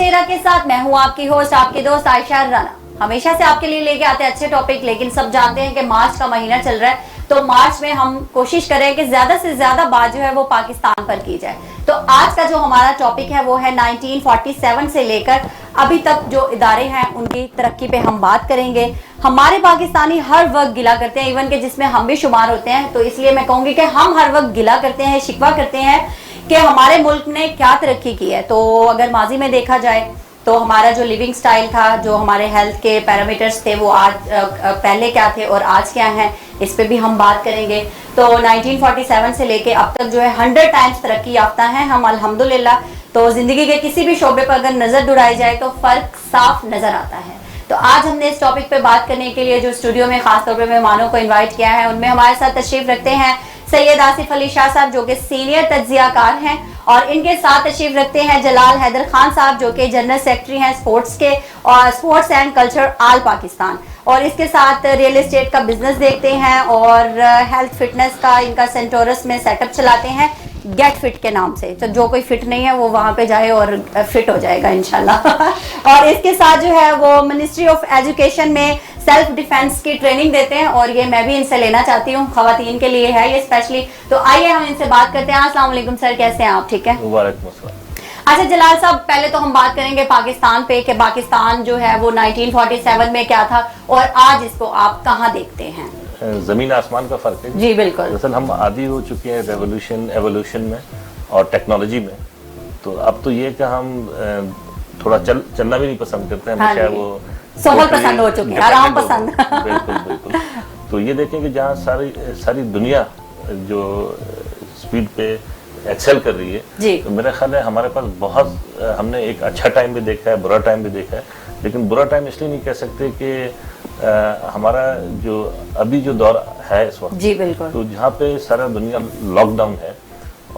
चेहरा के साथ मैं हूँ आपकी होस्ट, आपकी दोस्त आयशा राना। हमेशा से आपके लिए लेके आते हैं अच्छे टॉपिक, लेकिन सब जानते हैं कि मार्च का महीना चल रहा है, तो मार्च में हम कोशिश करें कि ज्यादा से ज्यादा बात जो है वो पाकिस्तान पर की जाए। तो आज का जो हमारा टॉपिक है वो है 1947 से लेकर अभी तक जो इदारे हैं उनकी तरक्की पे हम बात करेंगे। हमारे पाकिस्तानी हर वक्त गिला करते हैं, इवन के जिसमें हम भी शुमार होते हैं, तो इसलिए मैं कहूंगी कि हम हर वक्त गिला करते हैं, शिकवा करते हैं कि हमारे मुल्क ने क्या तरक्की की है। तो अगर माजी में देखा जाए तो हमारा जो लिविंग स्टाइल था, जो हमारे हेल्थ के पैरामीटर्स थे, वो आज पहले क्या थे और आज क्या हैं, इस पे भी हम बात करेंगे। तो 1947 से लेके अब तक जो है 100 टाइम्स तरक्की याफ्ता हैं हम अल्हम्दुलिल्लाह। तो जिंदगी के किसी भी शोबे पर अगर नजर दौड़ाई जाए तो फर्क साफ नजर आता है। तो आज हमने इस टॉपिक पे बात करने के लिए जो स्टूडियो में खास तौर पे मेहमानों को इन्वाइट किया है, उनमें हमारे साथ तशरीफ रखते हैं सैयद आसिफ अली शाह साहब जो कि सीनियर तज्जियाकार हैं, और इनके साथ तशरीफ रखते हैं जलाल हैदर खान साहब जो कि जनरल सेक्रेटरी हैं स्पोर्ट्स के और स्पोर्ट्स एंड कल्चर आल पाकिस्तान, और इसके साथ रियल एस्टेट का बिजनेस देखते हैं और हेल्थ फिटनेस का इनका सेंटोरस में सेटअप चलाते हैं गेट फिट के नाम से। तो जो कोई फिट नहीं है वो वहां पे जाए और फिट हो जाएगा इंशाल्लाह। और इसके साथ जो है वो मिनिस्ट्री ऑफ एजुकेशन में सेल्फ डिफेंस की ट्रेनिंग देते हैं, और ये मैं भी इनसे लेना चाहती हूँ, खवातीन के लिए है ये स्पेशली। तो आइए हम इनसे बात करते हैं। अस्सलाम वालेकुम सर, कैसे हैं आप? ठीक है, अच्छा जलाल साहब, पहले तो हम बात करेंगे पाकिस्तान पे कि पाकिस्तान जो है वो 1947 में क्या था और आज इसको आप कहाँ देखते हैं? जमीन आसमान का फर्क है जी बिल्कुल। दरअसल हम आदी हो चुके हैं रेवोल्यूशन एवोल्यूशन में और टेक्नोलॉजी में, तो अब तो ये कि हम थोड़ा चलना भी नहीं पसंद करते हैं, हमेशा वो सोहल पसंद हो चुके हैं, आराम पसंद। बिल्कुल बिल्कुल। तो ये देखें कि जहाँ सारी दुनिया जो स्पीड पे एक्सेल कर रही है, तो मेरा ख्याल है हमारे पास बहुत हमने एक अच्छा टाइम भी देखा है, बुरा टाइम भी देखा है, लेकिन बुरा टाइम इसलिए नहीं कह सकते कि हमारा जो अभी जो दौर है इस वक्त, जी बिल्कुल, तो जहाँ पे सारा दुनिया लॉकडाउन है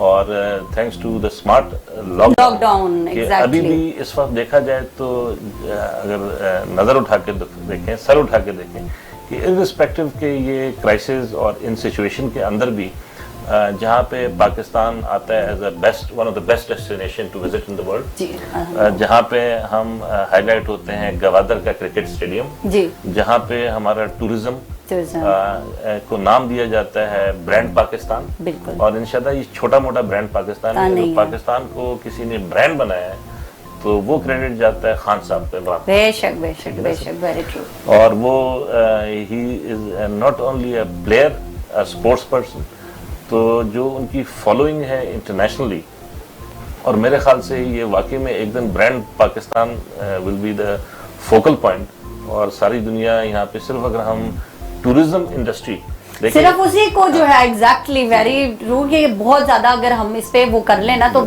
और thanks to the smart lockdown अभी भी इस वक्त देखा जाए तो अगर नजर उठा के देखें, सर उठा के देखें कि इर्रिस्पेक्टिव के ये क्राइसिस और इन सिचुएशन के अंदर भी जहाँ पे पाकिस्तान आता है as a one of the best destination to visit in the world, जहाँ पे हम हाईलाइट होते हैं गवादर का क्रिकेट स्टेडियम, जहाँ पे हमारा टूरिज्म को नाम दिया जाता है ब्रांड पाकिस्तान, और इंशाल्लाह ये छोटा मोटा ब्रांड पाकिस्तान है। पाकिस्तान को किसी ने ब्रांड बनाया है तो वो क्रेडिट जाता है खान साहब पे। बेशक बेशक बेशक, वेरी ट्रू। और वो he is not only a player, a sports person, तो जो उनकी फॉलोइंग है इंटरनेशनली, और मेरे ख्याल से ये वाकई में एक दिन brand Pakistan will be the focal point, और सारी दुनिया यहाँ पे सिर्फ अगर हम टूरिज्म इंडस्ट्री सिर्फ उसी को जो है एग्जैक्टली वेरी ट्रू, ये बहुत ज्यादा अगर हम इस पे वो कर लेना तो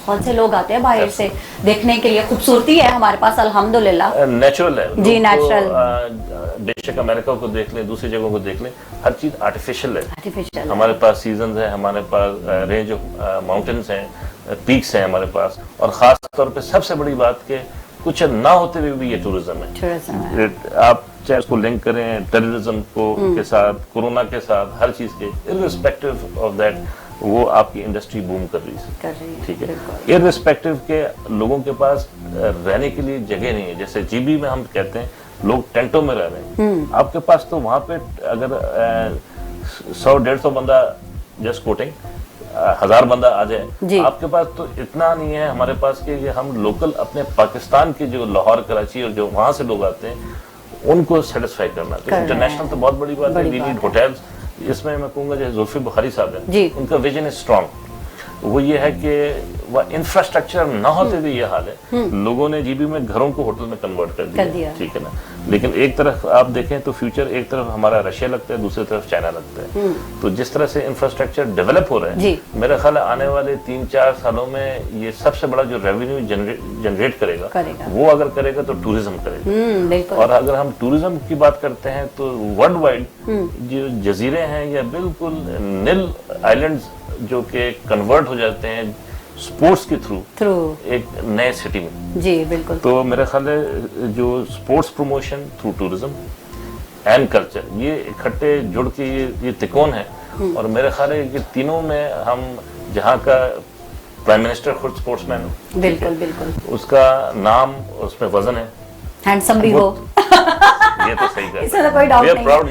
बहुत से लोग आते हैं बाहर से देखने के लिए। खूबसूरती है हमारे पास अल्हम्दुलिल्लाह, नेचुरल है जी, नेचुरल। बेशक अमेरिका को देख लें, दूसरी जगहों को देख लें, हर चीज आर्टिफिशियल है। हमारे पास सीजन्स हैं, हमारे पास रेंज ऑफ माउंटेन्स हैं, पीक्स हैं हमारे पास, और खास तौर पे सबसे बड़ी बात के कुछ ना होते हुए भी ये टूरिज्म है। आप चाहे उसको लिंक करें टेररिज्म को के साथ, कोरोना के साथ, हर चीज के इर्रिस्पेक्टिव ऑफ दैट वो आपकी इंडस्ट्री बूम कर रही है, ठीक है। इर्रिस्पेक्टिव के लोगों के पास रहने के लिए जगह नहीं है। जैसे जीबी में हम कहते हैं लोग टेंटों में रह रहे हैं, आपके पास तो वहां पे अगर 100-150 बंदा, जस्ट कोटिंग 1000 बंदा आ जाए, आपके पास तो इतना नहीं है हमारे पास कि हम लोकल अपने पाकिस्तान के जो लाहौर कराची और जो वहां से लोग आते हैं उनको सेटिस्फाई करना। तो इंटरनेशनल तो बहुत बड़ी बात है, वी नीड होटल्स। इसमें मैं कहूँगा जैसे जुल्फी बुखारी साहब है, उनका विजन इज स्ट्रॉन्ग, वो ये है कि वह इंफ्रास्ट्रक्चर ना होते भी ये हाल है, लोगों ने जीबी में घरों को होटल में कन्वर्ट कर दिया, ठीक है ना। लेकिन एक तरफ आप देखें तो फ्यूचर, एक तरफ हमारा रशिया लगता है, दूसरी तरफ चाइना लगता है, तो जिस तरह से इंफ्रास्ट्रक्चर डेवलप हो रहा है, मेरा ख्याल है आने वाले 3-4 सालों में ये सबसे बड़ा जो रेवेन्यू जनरेट करेगा वो अगर करेगा तो टूरिज्म करेगा। और अगर हम टूरिज्म की बात करते हैं तो वर्ल्ड वाइड जो जजीरे हैं या बिल्कुल नील आइलैंड्स जो कि कन्वर्ट हो जाते हैं स्पोर्ट्स के थ्रू एक नए सिटी में, जी बिल्कुल। तो मेरा ख्याल है जो sports promotion through tourism and culture, ये इकट्ठे जुड़ के ये तिकोन है, और मेरे ख्याल है कि तीनों में हम जहाँ का प्राइम मिनिस्टर खुद स्पोर्ट्समैन हो, बिल्कुल बिल्कुल, उसका नाम उसमें वजन है, हैंडसम भी हो, ये तो सही है, इसमें तो कोई डाउट नहीं प्राउड,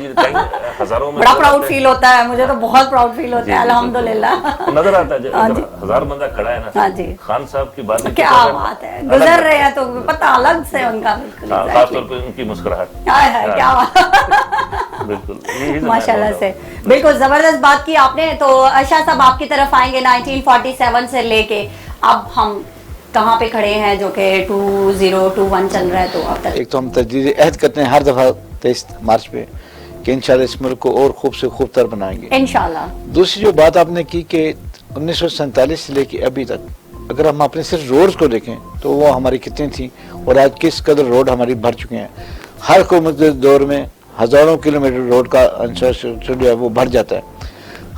हजारों में बड़ा प्राउड फील होता है, मुझे तो बहुत प्राउड फील होता है अल्हम्दुलिल्लाह। नजर आता है जब 1000 बंदा खड़ा है ना, हाँ जी, खान साहब की बात क्या बात है, गुजर रहे हैं तो पता अलग से उनका, बिल्कुल खासतौर पे उनकी मुस्कुराहट, क्या बात, बिल्कुल माशाल्लाह से, बिल्कुल जबरदस्त बात की आपने। तो अर्शद साहब आपकी तरफ आएंगे, 1947 से लेके अब हम कहाँ पे खड़े हैं, जो कि 2021 चल रहा है, तो अब तक एक तो हम तजदीद अहद करते हैं हर दफ़ा 23 मार्च पे कि इंशाल्लाह इस मुल्क को और खूब से खूब तर बनाएंगे इंशाल्लाह। दूसरी जो बात आपने की कि 1947 से लेके अभी तक अगर हम अपने सिर्फ रोड्स को देखें तो वो हमारी कितनी थी और आज किस कदर रोड हमारी भर चुके हैं। हर हुकूमत के दौर में हज़ारों किलोमीटर रोड का इंफ्रास्ट्रक्चर जो है वो भर जाता है।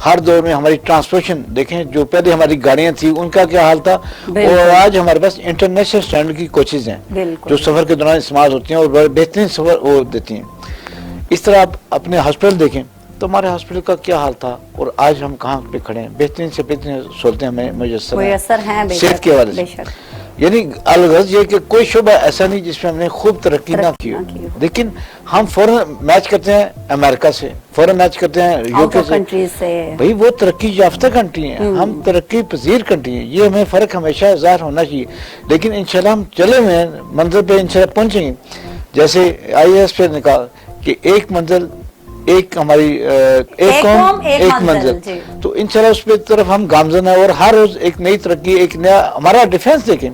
हर दौर में हमारी ट्रांसपोर्टेशन देखें, जो पहले हमारी गाड़ियां थी उनका क्या हाल था और आज हमारे पास इंटरनेशनल स्टैंडर्ड की कोचेज हैं जो सफ़र के दौरान इस्तेमाल होती हैं और बड़े बेहतरीन सफ़र वो देती हैं। इस तरह आप अपने हॉस्पिटल देखें तो हमारे हॉस्पिटल का क्या हाल था और आज हम कहाँ पे खड़े हैं। बेहतरीन से बेहतरीन सहूलतें हमें मुयस्सर हैं सेहत के हवाले से। यानी अलगज़ ये कि कोई शोबा ऐसा नहीं जिसमें हमने खूब तरक्की ना की हो, लेकिन हम फौरन मैच करते हैं अमेरिका से, फौरन मैच करते हैं यूके से, भाई वो तरक्की याफ्ता कंट्री है, हम तरक्की पजीर कंट्री है, ये हमें फ़र्क हमेशा ज़ाहिर होना चाहिए। लेकिन इंशाल्लाह हम चले हुए हैं मंजिल पे, इंशाल्लाह पहुँचेंगे। जैसे IAS पे ने कहा कि एक मंजिल एक हमारी एक कौम एक मंजिल, तो इंशाल्लाह उस पे तरफ हम गामजन है और हर रोज एक नई तरक्की, एक नया हमारा डिफेंस देखें।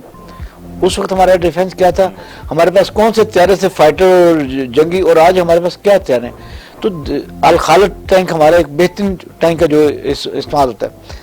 उस वक्त हमारा डिफेंस क्या था, हमारे पास कौन से हथियार से फाइटर और जंगी, और आज हमारे पास क्या हथियार हैं। तो अल खालिद टैंक हमारा एक बेहतरीन टैंक है जो इस्तेमाल होता है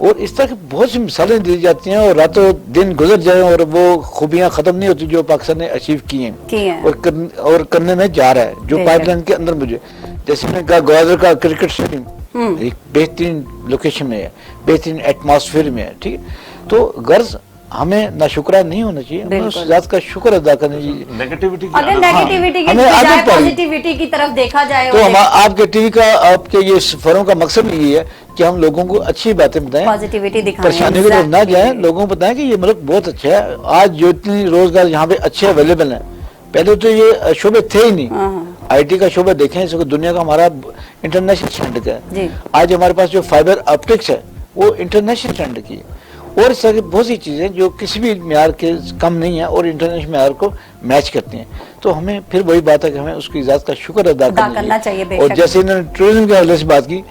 और इस तरह की बहुत सी मिसालें दी जाती हैं और रातों दिन गुजर जाए और वो खूबियां खत्म नहीं होती जो पाकिस्तान ने अचीव की हैं और करने में जा रहा है। जो पाइपलाइन के अंदर मुझे जैसे मैंने कहा ग्वादर का क्रिकेट स्टेडियम एक बेहतरीन लोकेशन में है, बेहतरीन एटमॉस्फेयर में है, ठीक है। तो गर्ज हमें नाशुक्रा नहीं होना चाहिए, हमें उस जात का शुक्र अदा करना चाहिए। नेगेटिविटी अगर नेगेटिविटी की बजाय पॉजिटिविटी की तरफ देखा जाए तो हम आपके टीवी का आपके ये फोरम का मकसद यही है कि हम लोगों को अच्छी बातें बताएं, पॉजिटिविटी दिखाएं, परेशानी की तरफ ना जाएं, लोगों को बताएं कि ये मुल्क बहुत अच्छा है। आज जो इतनी रोजगार यहाँ पे अच्छे अवेलेबल हैं, पहले तो ये शोबे थे ही नहीं। IT का शोबा देखें, इसको दुनिया का हमारा इंटरनेशनल स्टैंडर्ड है। आज हमारे पास जो फाइबर ऑप्टिक्स है वो इंटरनेशनल स्टैंडर्ड की है और इस तरह की बहुत सी चीज़ें जो किसी भी म्यार के कम नहीं है और इंटरनेशनल म्यार को मैच करती हैं। तो हमें फिर वही बात है कि हमें उसकी इजाज़त का शुक्र अदा करना चाहिए। और जैसे इन्होंने टूरिज्म के हवाले से बात की,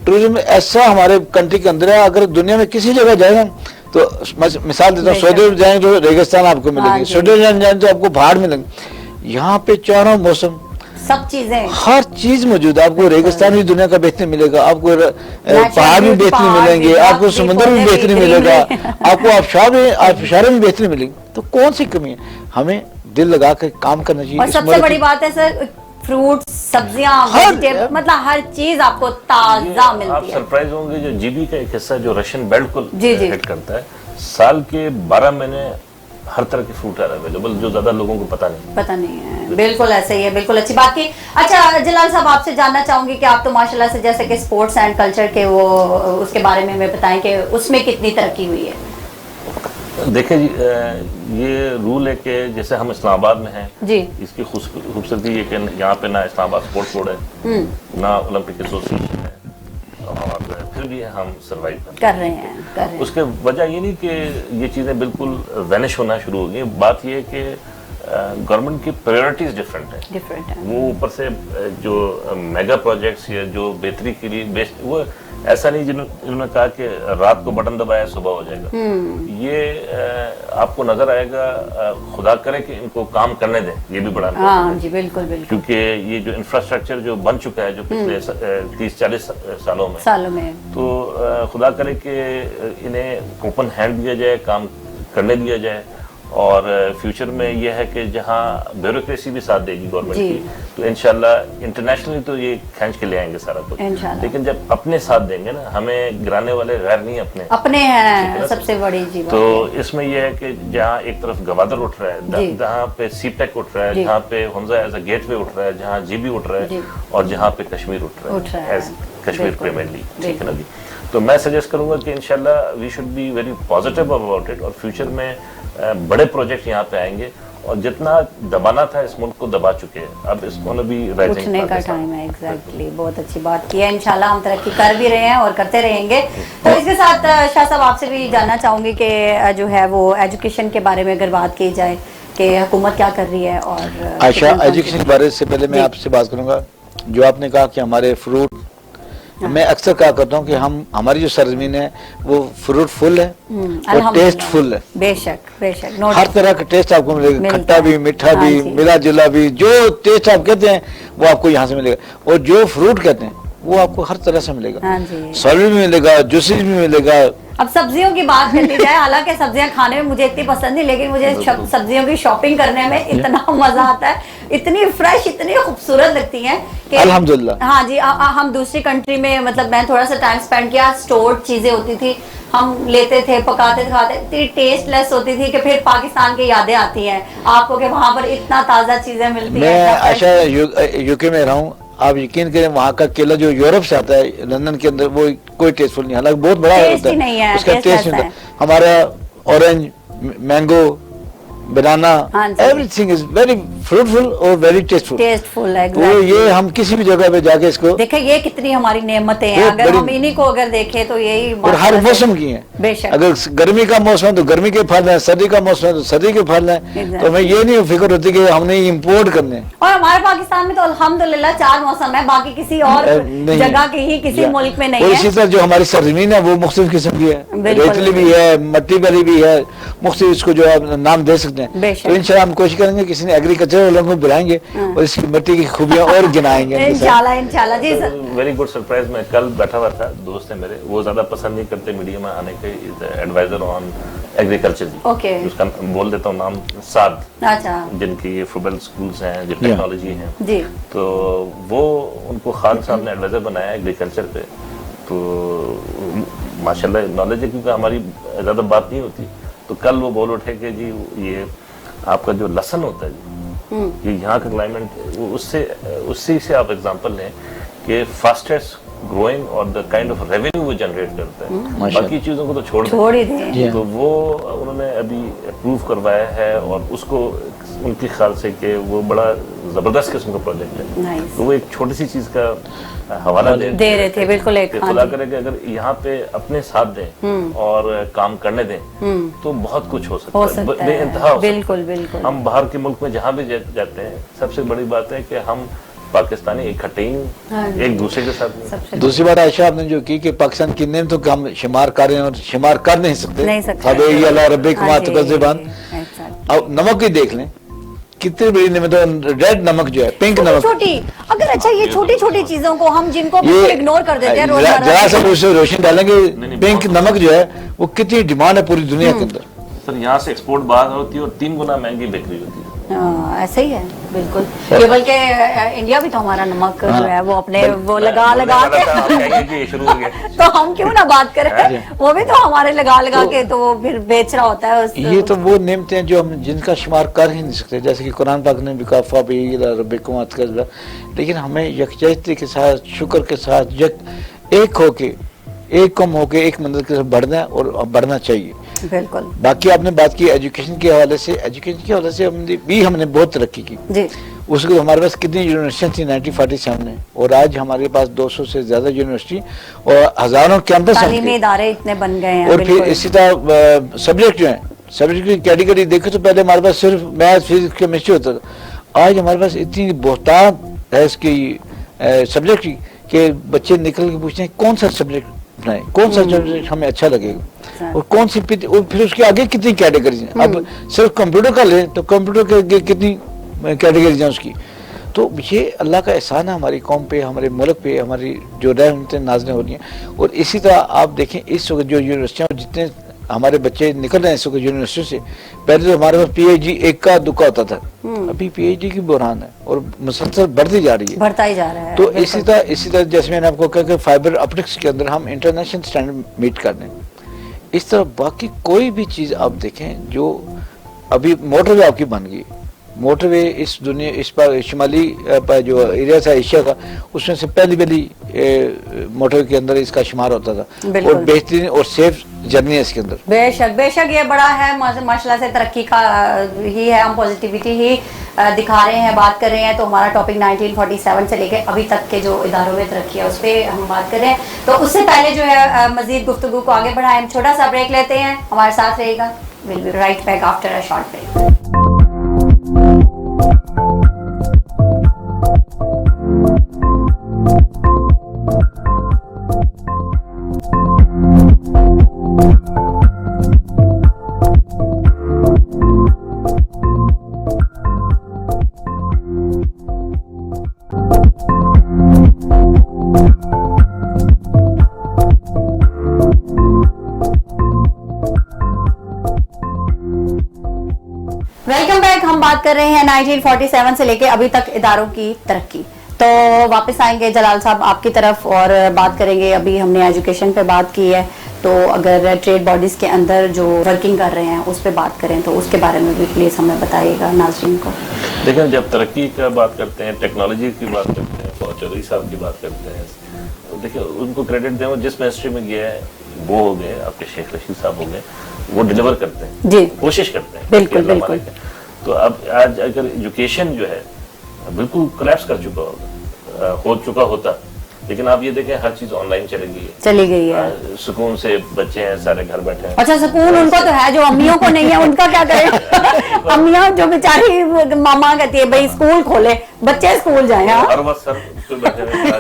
टूरिज्म ऐसा हमारे कंट्री के अंदर है, अगर दुनिया में किसी जगह जाएगा तो मिसाल देता हूँ, सऊदी अरब जाएंगे तो रेगिस्तान आपको मिलेगी, स्विट्जरलैंड जाएंगे तो आपको पहाड़ मिलेंगे। यहाँ पे चारों मौसम सब चीजें हर चीज मौजूद है। आपको रेगिस्तान भी दुनिया का बेहतरीन मिलेगा, आपको पहाड़ भी बेहतरीन मिलेंगे, आपको समुद्र भी बेहतरीन मिलेगा, आपको आबशारें भी बेहतरीन मिलेंगी। तो कौन सी कमी है, हमें दिल लगा कर काम करना चाहिए। और सबसे बड़ी बात है सर, फ्रूट सब्जियां मतलब हर चीज आपको ताजा मिलती है। आप सरप्राइज होंगे, जो GB का एक हिस्सा जो रशियन बेल्ट को हिट करता है, साल के 12 महीने हर तरह की फ्रूट है अवेलेबल, जो ज्यादा लोगों को पता नहीं है। बिल्कुल ऐसे ही है, बिल्कुल अच्छी बात की। अच्छा जलाल साहब, आपसे जानना चाहूंगी कि आप तो माशाल्लाह से जैसे कि स्पोर्ट्स एंड कल्चर के वो उसके बारे में हमें बताएं कि उसमें कितनी तरक्की हुई है। देखिए जी, ये रूल है कि जैसे हम इस्लामाबाद में हैं जी, इसकी खूबसूरती ये कि यहाँ पे ना इस्लामाबाद स्पोर्ट्स बोर्ड है, ना ओलंपिक एसोसिएशन है, और फिर भी हम सर्वाइव कर रहे हैं। उसके वजह ये नहीं कि ये चीज़ें बिल्कुल वैनिश होना शुरू हो गई। बात ये है कि गवर्नमेंट की प्रायोरिटीज डिफरेंट है। वो ऊपर से जो मेगा प्रोजेक्ट्स या जो बेहतरी के लिए बेस्ट, वो ऐसा नहीं जिन्होंने कहा कि रात को बटन दबाया सुबह हो जाएगा। ये आपको नजर आएगा, खुदा करे कि इनको काम करने दें, ये भी बड़ा जी बिल्कुल बिल्कुल, क्योंकि ये जो इंफ्रास्ट्रक्चर जो बन चुका है जो पिछले 30-40 सालों में, तो खुदा करे कि इन्हें ओपन हैंड दिया जाए, काम करने दिया जाए। और फ्यूचर में यह है कि जहाँ ब्यूरोक्रेसी भी साथ देगी गवर्नमेंट की, तो इंशाल्लाह इंटरनेशनली तो ये खींच के ले आएंगे सारा कुछ। लेकिन जब अपने साथ देंगे ना, हमें गिराने वाले गैर नहीं, अपने हैं सबसे बड़ी चीज। तो इसमें यह है कि जहाँ एक तरफ गवादर उठ रहा है, जहाँ पे सीपेक उठ रहा है, जहाँ पे हुंजा एज अ गेटवे उठ रहा है, जहाँ GB उठ रहा है, और जहाँ पे कश्मीर उठ रहा है एज कश्मीर प्रीमियर लीग, ठीक है ना जी। तो मैं सजेस्ट करूंगा कि इंशाल्लाह we should be very positive about it, और फ्यूचर में बड़े प्रोजेक्ट यहाँ पे आएंगे, और जितना दबाना था इस मुल्क को दबा चुके हैं, अब इसको भी उठने का टाइम है। एग्जैक्टली, बहुत अच्छी बात की है। इंशाल्लाह हम तरक्की कर भी रहे हैं और करते रहेंगे। तो इसके साथ शाह साहब आपसे भी जानना चाहूंगी कि जो है वो एजुकेशन के बारे में अगर बात की जाए कि हुकूमत क्या कर रही है। और आशा, एजुकेशन के बारे से पहले मैं आपसे बात करूंगा, जो आपने कहा कि हमारे फ्रूट, मैं अक्सर कहा करता हूँ कि हमारी जो सरजमीन है वो फ्रूटफुल है और टेस्टफुल है। बेशक बेशक, हर तरह का टेस्ट आपको मिलेगा, खट्टा भी, मीठा भी, मिला जुला भी, जो टेस्ट आप कहते हैं वो आपको यहाँ से मिलेगा, और जो फ्रूट कहते हैं वो आपको हर तरह से मिलेगा, सॉलिड भी मिलेगा, जूसेस भी मिलेगा। अब सब्जियों की बात कर ली जाए, हालांकि सब्जियां खाने में मुझे इतनी पसंद नहीं, लेकिन मुझे सब्जियों की शॉपिंग करने में इतना मजा आता है, इतनी फ्रेश, इतनी खूबसूरत लगती हैं कि अल्हम्दुलिल्लाह। हाँ जी, हम दूसरी कंट्री में, मतलब मैं थोड़ा सा टाइम स्पेंड किया, स्टोर्ड चीजें होती थी, हम लेते थे, पकाते थे, खाते, इतनी टेस्टलेस होती थी कि फिर पाकिस्तान की यादें आती हैं आपको कि वहाँ पर इतना ताज़ा चीजें मिलती हैं। मैं आशा यूके में रहा हूँ, आप यकीन करें वहाँ का केला जो यूरोप से आता है लंदन के अंदर, वो कोई टेस्टफुल नहीं, हालांकि बहुत बड़ा होता है, उसका टेस्ट नहीं होता। हमारा orange, mango, banana, everything is very fruitful और वेरी टेस्टफुल है। तो ये हम किसी भी जगह पे जाके इसको देखें, ये कितनी हमारी नेमतें हैं, अगर हम इन्हीं को अगर देखें तो यही, और हर मौसम की है। बेशक, अगर गर्मी का मौसम है तो गर्मी के फल है, सर्दी का मौसम है तो सर्दी के फल है, तो हमें ये नहीं फिक्र होती कि हमने इम्पोर्ट करने। और हमारे पाकिस्तान में तो अल्हम्दुलिल्लाह 4 मौसम है, बाकी किसी और जगह के ही किसी मुल्क में नहीं है। इसी तरह जो हमारी सरजमीन है वो मुख्तलिफ किस्म की है, रेतली भी है, मट्टी वाली भी है, मुख्तलिफ इसको जो है नाम दे सकते हैं। तो इंशाल्लाह हम कोशिश करेंगे, किसी ने एग्रीकल्चर वालों को बुलाएंगे और इसकी मिट्टी की खूबियां और गिनाएंगे इंशाल्लाह जी। Very good surprise. मैं कल बैठा हुआ था, दोस्त है मेरे, वो ज्यादा पसंद नहीं करते मीडिया में आने के, एडवाइजर ऑन एग्रीकल्चर, ओके, उसका बोल देता हूँ नाम, साद, अच्छा, जिनकी ये फुबल स्कूल्स हैं, जो टेक्नोलॉजी है जी, तो वो उनको खान साहब ने एडवाइजर बनाया एग्रीकल्चर पे। तो माशाल्लाह नॉलेज है, क्योंकि हमारी ज्यादा बात नहीं होती, तो कल वो बोल उठे कि जी ये आपका जो लसन होता है जी, ये यहाँ का क्लाइमेट, उससे से आप एग्जांपल लें कि फास्टेस्ट ग्रोइंग और द काइंड ऑफ रेवेन्यू वो जनरेट करता है, बाकी चीजों को तो छोड़ ही दें। तो वो उन्होंने अभी अप्रूव करवाया है, और उसको उनके ख्याल से कि वो बड़ा जबरदस्त किस्म का प्रोजेक्ट है। तो वो एक छोटी सी चीज का हवाला दे रहे थे, बिल्कुल एक खुला करें कि अगर यहाँ पे अपने साथ दें और काम करने दें तो बहुत कुछ हो सकता है, बेइंतहा। बिल्कुल बिल्कुल, हम बाहर के मुल्क में जहाँ भी जाते हैं, सबसे बड़ी बात है कि हम पाकिस्तानी इकट्ठे ही एक दूसरे के साथ। दूसरी बात आयशा आपने जो की कि पाकिस्तान की नेम तो हम शुमार कर रहे हैं और शुमार कर नहीं सकते। अब नमक ही देख लें, कितनी बड़ी नेमत है, रेड नमक जो है, पिंक नमक, छोटी, अगर अच्छा ये छोटी छोटी चीजों को हम जिनको इग्नोर कर देते हैं, जरा सा उससे रोशनी डालेंगे, पिंक नमक जो है वो कितनी डिमांड है पूरी दुनिया के अंदर। सर यहाँ से एक्सपोर्ट बाहर होती है और 3 गुना महंगी बिक्री होती है। ऐसे ही है, बिल्कुल। ये बल्कि इंडिया भी तो हमारा नमक जो है वो अपने वो लगा के शुरू हो गया, तो हम क्यों ना बात करें, वो भी तो हमारे लगा के तो वो फिर बेच रहा होता है। ये तो वो नेमते हैं जो हम जिनका शुमार कर ही नहीं सकते, जैसे कि कुरान पाक ने भी कहा, लेकिन हमें यकजहती के साथ, शुक्र के साथ, एक होके, एक कम होके, एक मंजिल के साथ बढ़ना है और बढ़ना चाहिए। बिल्कुल। बाकी आपने बात की एजुकेशन के हवाले से, हमने बहुत तरक्की की जी। उसको हमारे पास कितनी यूनिवर्सिटियाँ थी 1947 में, और आज हमारे पास 200 से ज्यादा यूनिवर्सिटी और हजारों कैंपस, तालीमी इदारे इतने बन गए हैं। और फिर इसी तरह सब्जेक्ट जो है, सब्जेक्ट की कैटेगरी देखे तो पहले हमारे पास सिर्फ मैथ, फिजिक्स, केमिस्ट्री होता था, आज हमारे पास इतनी बहुतायत है इसकी सब्जेक्ट की कि बच्चे निकल के पूछते हैं कौन सा सब्जेक्ट अपनाएं, कौन सा सब्जेक्ट हमें अच्छा लगेगा, और कौन सी, और फिर उसके आगे कितनी कैटेगरीज हैं। अब सिर्फ कंप्यूटर का लें तो कंप्यूटर के आगे कितनी कैटेगरीज हैं उसकी। तो ये अल्लाह का एहसान है हमारी कौम पे, हमारे मुल्क पे, हमारी जो रहमतें नाज़िलें हो रही हैं। और इसी तरह आप देखें इस वक्त जो यूनिवर्सिटियाँ, जितने हमारे बच्चे निकल रहे हैं इस वक्त यूनिवर्सिटी से, पहले तो हमारे पास PhD एक का दुका होता था, अभी PhD की बुरहान है और मुसलसल बढ़ती जा रही है, बढ़ता ही जा रहा है। तो इसी तरह जैसे मैंने आपको कहा कि फाइबर ऑप्टिक्स के अंदर हम इंटरनेशनल स्टैंडर्ड मीट कर दें, इस तरह बाकी कोई भी चीज़ आप देखें जो अभी मोटर आपकी बन गई, موٹر وے اس دنیا اس پر شمالی جو ایریا تھا ایشیا کا اس میں سے پہلی موٹر وے کے اندر اس کا شمار ہوتا تھا اور بہترین اور سیف جرنی ہے اس کے اندر. بے شک یہ بڑا ہے ماشاء اللہ سے ترقی کا ہی ہے. ہم پازیٹیوٹی ہی دکھا رہے ہیں, بات کر رہے ہیں. تو ہمارا ٹاپک 1947 سے لے کے ابھی تک کے جو اداروں میں ترقی ہے اس پہ ہم بات کر رہے ہیں. تو اس سے پہلے جو ہے مزید گفتگو کو آگے بڑھائیں. ہم چھوٹا سا بریک لیتے ہیں, ہمارے ساتھ رہے گا. we'll be right back after a short break. Welcome back. ہم بات کر رہے ہیں 1947 سے لے کے ابھی تک اداروں کی ترقی. تو واپس آئیں گے جلال صاحب آپ کی طرف اور بات کریں گے. ابھی ہم نے ایجوکیشن پہ بات کی ہے, تو اگر ٹریڈ باڈیز کے اندر جو ورکنگ کر رہے ہیں اس پہ بات کریں تو اس کے بارے میں بھی پلیز ہمیں بتائیے گا ناظرین کو. دیکھیں, جب ترقی کا بات کرتے ہیں, ٹیکنالوجی کی بات کرتے ہیں, فواد چودھری صاحب کی بات کرتے ہیں, دیکھیں ان کو کریڈٹ دیں. وہ جس منسٹری میں گیا ہے وہ ہو گئے, آپ کے شیخ رشید صاحب ہو گئے, وہ ڈیلیور کرتے ہیں جی, کوشش کرتے ہیں. بالکل. تو اب آج اگر ایجوکیشن جو ہے بالکل کلیپس کر چکا ہوتا, لیکن آپ یہ دیکھیں ہر چیز آن لائن چلی گئی ہے. سکون سے بچے ہیں سارے گھر بیٹھے ہیں. اچھا, سکون ان کو تو ہے, جو امیوں کو نہیں ہے ان کا کیا کریں. امیاں جو بیچاری ماما کہتی ہے بھائی اسکول کھولے, بچے اسکول جائیں. ہر وقت سر بیٹھے ہوئے.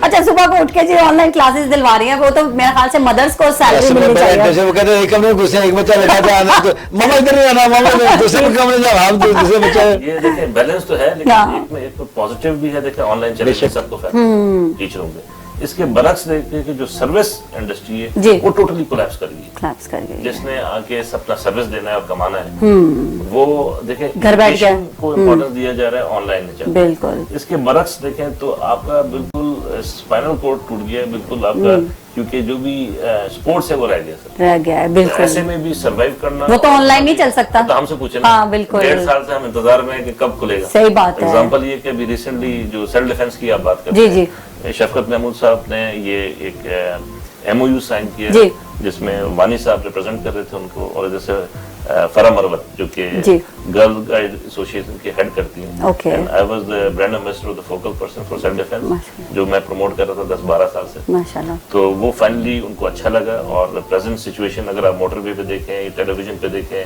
اچھا, صبح کو اٹھ کے جو آن لائن کلاسز دلوا رہی ہیں وہ تو میرے خیال سے مدرس کو سیلری ملنی چاہیے. وہ کہتے ہیں ایک کمرے میں گھسے, ایک بچہ بیٹھا تھا, ماما ادھر نہیں آنا, ماما دوسرے کمرے میں جاؤ, ہم دوسرے بچہ. یہ دیکھیں بیلنس تو ہے, لیکن ایک پازیٹیو بھی ہے. دیکھیں آن لائن چلے گی, سب کو فائدہ ٹیچروں کے. اس کے برعکس دیکھیں کہ جو سروس انڈسٹری ہے وہ ٹوٹلی کولیپس کر گئی. جس نے آ کے اپنا سروس دینا ہے اور کمانا ہے, وہ دیکھیں گھر بیٹھ گیا کو امپورٹنس دیا جا رہا ہے, آن لائن میں. بالکل اس کے برعکس دیکھیں تو آپ کا بالکل اسپائنل کورڈ ٹوٹ گیا ہے بالکل آپ کا, کیونکہ جو بھی اسپورٹس ہے وہ رہ گیا ہے. بالکل ایسے میں بھی سروائیو کرنا, وہ تو آن لائن نہیں چل سکتا. تو ہم سے پوچھیں نا, 1.5 سال سے ہم انتظار میں ہیں کہ کب کھلے گا. صحیح بات ہے. ایگزامپل یہ کہ ابھی ریسنٹلی جو سیلف ڈیفense کی آپ بات کرتے ہیں, شفقت محمود صاحب نے یہ ایک MOU سائن کیا, جس میں وانی صاحب ریپرزینٹ کر رہے تھے ان کو, اور جیسے فرا مروت جو کہ گرل گائیڈ ایسوسیشن کی ہیڈ کرتی ہیں. I was the brand ambassador, the focal person for self defense, جو میں پروموٹ کر رہا تھا 10-12 سال سے. تو وہ فائنلی ان کو اچھا لگا. اور پریزنٹ سچویشن اگر آپ موٹر وے پہ دیکھیں, ٹیلی ویژن پہ دیکھیں,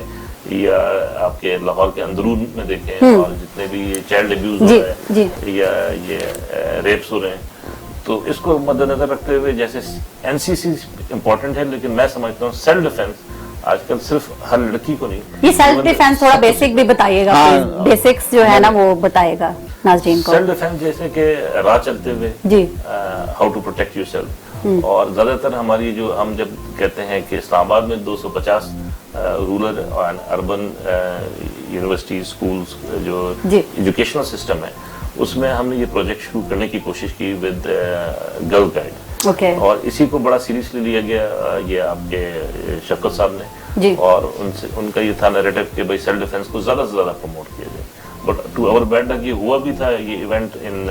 یا آپ کے لاہور کے اندرون میں دیکھیں, اور جتنے بھی چائلڈ ابیوز ہو رہے ہیں یا یہ ریپس ہو رہے ہیں, تو اس کو مد نظر رکھتے ہوئے جیسے NCC امپورٹنٹ ہے, لیکن میں سمجھتا ہوں سیلف ڈیفense آج کل صرف ہر لڑکی کو نہیں. یہ سیلف ڈیفense تھوڑا بیسک بھی بتائیے گا, بیسکس جو ہے نا وہ بتائے گا ناظرین کو. سیلف ڈیفense جیسے کہ راہ چلتے ہوئے how to protect yourself. اور زیادہ تر ہماری جو ہم جب کہتے ہیں کہ اسلام آباد میں 250 رورل اور اربن یونیورسٹی اسکولس جو ایجوکیشنل سسٹم ہے, اس میں ہم نے یہ پروجیکٹ شروع کرنے کی کوشش کی ود گرل گائیڈ. اور اسی کو بڑا سیریسلی لیا گیا یہ آپ کے شفقت صاحب نے, اور ان کا یہ تھا نیریٹو کہ بھائی سیلف ڈیفense کو زیادہ سے زیادہ پروموٹ کیا جائے. بٹ ٹو اوور بیڈ یہ ہوا بھی تھا, یہ ایونٹ ان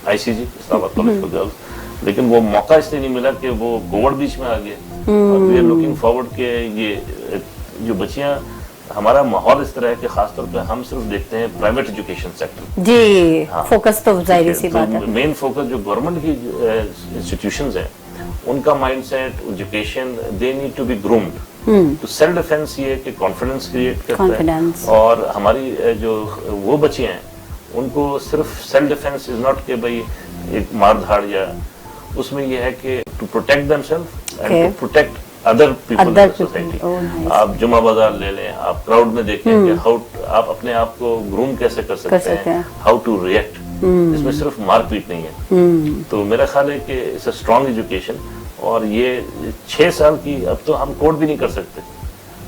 ICG اسلام آباد کالج فار گرلز, لیکن وہ موقع اس لیے نہیں ملا کہ وہ کووڈ بیچ میں آ گیا. اور وی آر لوکنگ فارورڈ کہ یہ جو بچیاں, ہمارا ماحول اس طرح ہے کہ خاص طور پہ ہم صرف دیکھتے ہیں پرائیویٹ ایجوکیشن سیکٹر. جی, فوکس تو ظاہر سی بات ہے. مین فوکس جو گورنمنٹ کی انسٹیٹیوشنز ہیں ان کا mindset education, they need to be groomed. تو سیلف ڈیفense یہ کہ کانفیڈنس کریٹ کرتا ہے. اور ہماری جو وہ بچیاں ہیں ان کو صرف سیلف ڈیفense از ناٹ کہ بھائی ایک مار دھاڑ, یا اس میں یہ ہے کہ to protect them self and to protect other people in society. آپ جمعہ بازار لے لیں, آپ کراؤڈ میں دیکھیں کہ ہاؤ آپ اپنے آپ کو گروم کیسے کر سکتے ہیں, ہاؤ ٹو ریئیکٹ. اس میں صرف مار پیٹ نہیں ہے. تو میرا خیال ہے کہ اٹس اے اسٹرانگ ایجوکیشن. اور یہ 6 سال کی, اب تو ہم کوڈ بھی نہیں کر سکتے.